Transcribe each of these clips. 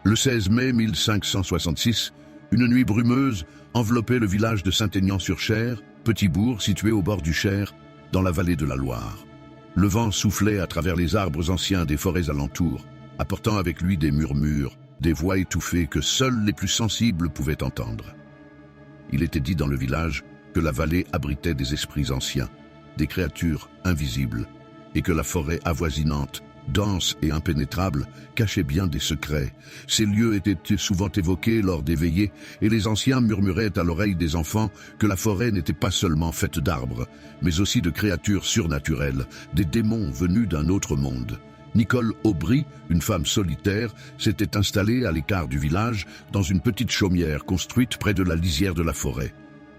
Le 16 mai 1566, une nuit brumeuse enveloppait le village de Saint-Aignan-sur-Cher, petit bourg situé au bord du Cher, dans la vallée de la Loire. Le vent soufflait à travers les arbres anciens des forêts alentours, apportant avec lui des murmures, des voix étouffées que seuls les plus sensibles pouvaient entendre. Il était dit dans le village que la vallée abritait des esprits anciens, des créatures invisibles, et que la forêt avoisinante, dense et impénétrable, cachait bien des secrets. Ces lieux étaient souvent évoqués lors des veillées, et les anciens murmuraient à l'oreille des enfants que la forêt n'était pas seulement faite d'arbres, mais aussi de créatures surnaturelles, des démons venus d'un autre monde. Nicole Aubry, une femme solitaire, s'était installée à l'écart du village, dans une petite chaumière construite près de la lisière de la forêt.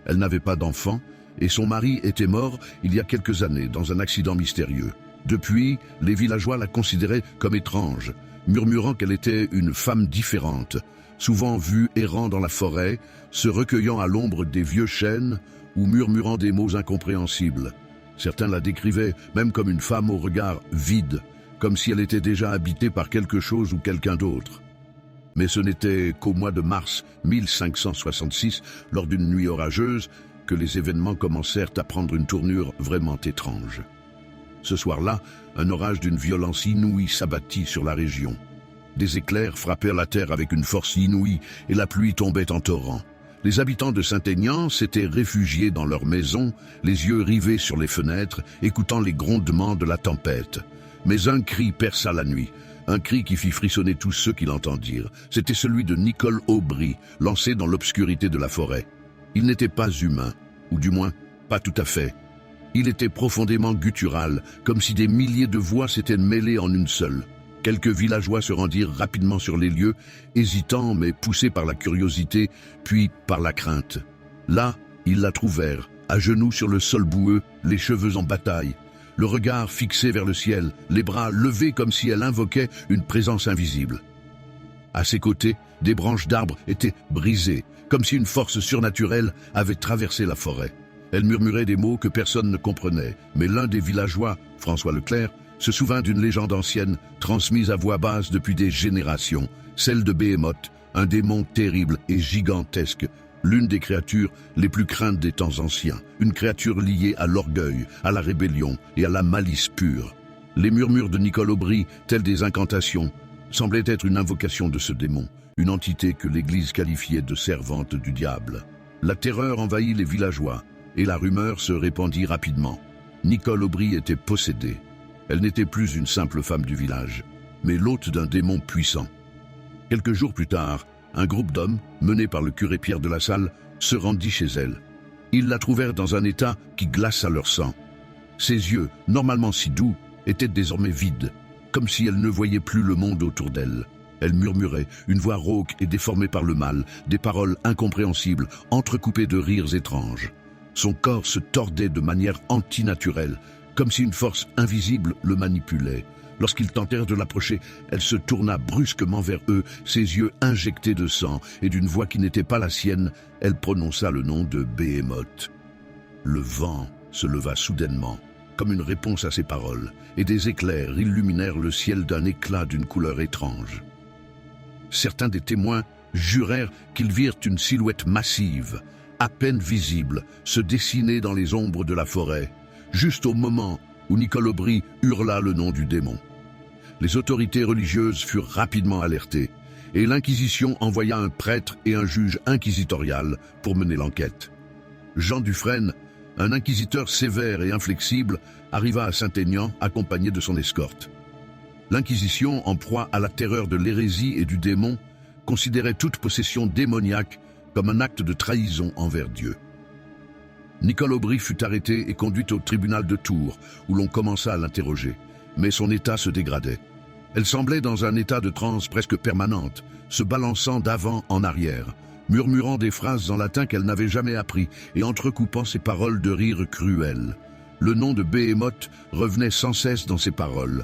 Elle n'avait pas d'enfant, et son mari était mort il y a quelques années dans un accident mystérieux. Depuis, les villageois la considéraient comme étrange, murmurant qu'elle était une femme différente, souvent vue errant dans la forêt, se recueillant à l'ombre des vieux chênes ou murmurant des mots incompréhensibles. Certains la décrivaient même comme une femme au regard vide, comme si elle était déjà habitée par quelque chose ou quelqu'un d'autre. Mais ce n'était qu'au mois de mars 1566, lors d'une nuit orageuse, que les événements commencèrent à prendre une tournure vraiment étrange. Ce soir-là, un orage d'une violence inouïe s'abattit sur la région. Des éclairs frappèrent la terre avec une force inouïe et la pluie tombait en torrents. Les habitants de Saint-Aignan s'étaient réfugiés dans leurs maisons, les yeux rivés sur les fenêtres, écoutant les grondements de la tempête. Mais un cri perça la nuit, un cri qui fit frissonner tous ceux qui l'entendirent. C'était celui de Nicole Aubry, lancé dans l'obscurité de la forêt. Il n'était pas humain, ou du moins, pas tout à fait. Il était profondément guttural, comme si des milliers de voix s'étaient mêlées en une seule. Quelques villageois se rendirent rapidement sur les lieux, hésitants mais poussés par la curiosité, puis par la crainte. Là, ils la trouvèrent, à genoux sur le sol boueux, les cheveux en bataille, le regard fixé vers le ciel, les bras levés comme si elle invoquait une présence invisible. À ses côtés, des branches d'arbres étaient brisées, comme si une force surnaturelle avait traversé la forêt. Elle murmurait des mots que personne ne comprenait, mais l'un des villageois, François Leclerc, se souvint d'une légende ancienne, transmise à voix basse depuis des générations, celle de Béhémoth, un démon terrible et gigantesque, l'une des créatures les plus craintes des temps anciens, une créature liée à l'orgueil, à la rébellion et à la malice pure. Les murmures de Nicole Aubry, tels des incantations, semblaient être une invocation de ce démon, une entité que l'Église qualifiait de servante du diable. La terreur envahit les villageois, et la rumeur se répandit rapidement. Nicole Aubry était possédée. Elle n'était plus une simple femme du village, mais l'hôte d'un démon puissant. Quelques jours plus tard, un groupe d'hommes, mené par le curé Pierre de la Salle, se rendit chez elle. Ils la trouvèrent dans un état qui glaça leur sang. Ses yeux, normalement si doux, étaient désormais vides, comme si elle ne voyait plus le monde autour d'elle. Elle murmurait, une voix rauque et déformée par le mal, des paroles incompréhensibles, entrecoupées de rires étranges. Son corps se tordait de manière antinaturelle, comme si une force invisible le manipulait. Lorsqu'ils tentèrent de l'approcher, elle se tourna brusquement vers eux, ses yeux injectés de sang, et d'une voix qui n'était pas la sienne, elle prononça le nom de Béhémoth. Le vent se leva soudainement, comme une réponse à ces paroles, et des éclairs illuminèrent le ciel d'un éclat d'une couleur étrange. Certains des témoins jurèrent qu'ils virent une silhouette massive, à peine visible, se dessiner dans les ombres de la forêt, juste au moment où Nicole Aubry hurla le nom du démon. Les autorités religieuses furent rapidement alertées, et l'Inquisition envoya un prêtre et un juge inquisitorial pour mener l'enquête. Jean Dufresne, un inquisiteur sévère et inflexible, arriva à Saint-Aignan accompagné de son escorte. L'Inquisition, en proie à la terreur de l'hérésie et du démon, considérait toute possession démoniaque comme un acte de trahison envers Dieu. Nicole Aubry fut arrêtée et conduite au tribunal de Tours, où l'on commença à l'interroger. Mais son état se dégradait. Elle semblait dans un état de transe presque permanente, se balançant d'avant en arrière, murmurant des phrases en latin qu'elle n'avait jamais appris et entrecoupant ses paroles de rires cruels. Le nom de Béhémoth revenait sans cesse dans ses paroles.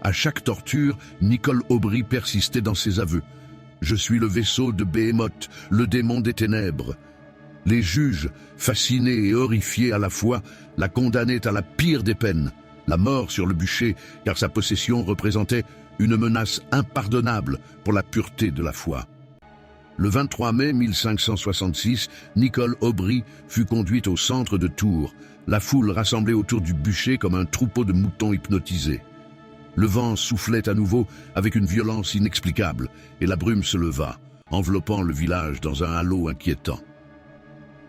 À chaque torture, Nicole Aubry persistait dans ses aveux. « Je suis le vaisseau de Béhémoth, le démon des ténèbres. » Les juges, fascinés et horrifiés à la fois, la condamnaient à la pire des peines, la mort sur le bûcher, car sa possession représentait une menace impardonnable pour la pureté de la foi. Le 23 mai 1566, Nicole Aubry fut conduite au centre de Tours, la foule rassemblée autour du bûcher comme un troupeau de moutons hypnotisés. Le vent soufflait à nouveau avec une violence inexplicable et la brume se leva, enveloppant le village dans un halo inquiétant.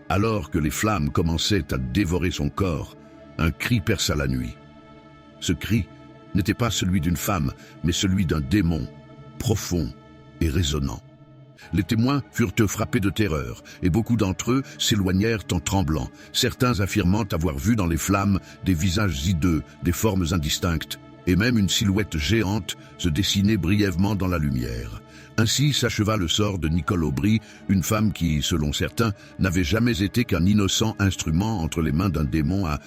Alors que les flammes commençaient à dévorer son corps, un cri perça la nuit. Ce cri n'était pas celui d'une femme, mais celui d'un démon, profond et résonnant. Les témoins furent frappés de terreur, et beaucoup d'entre eux s'éloignèrent en tremblant, certains affirmant avoir vu dans les flammes des visages hideux, des formes indistinctes, et même une silhouette géante se dessiner brièvement dans la lumière. Ainsi s'acheva le sort de Nicole Aubry, une femme qui, selon certains, n'avait jamais été qu'un innocent instrument entre les mains d'un démon à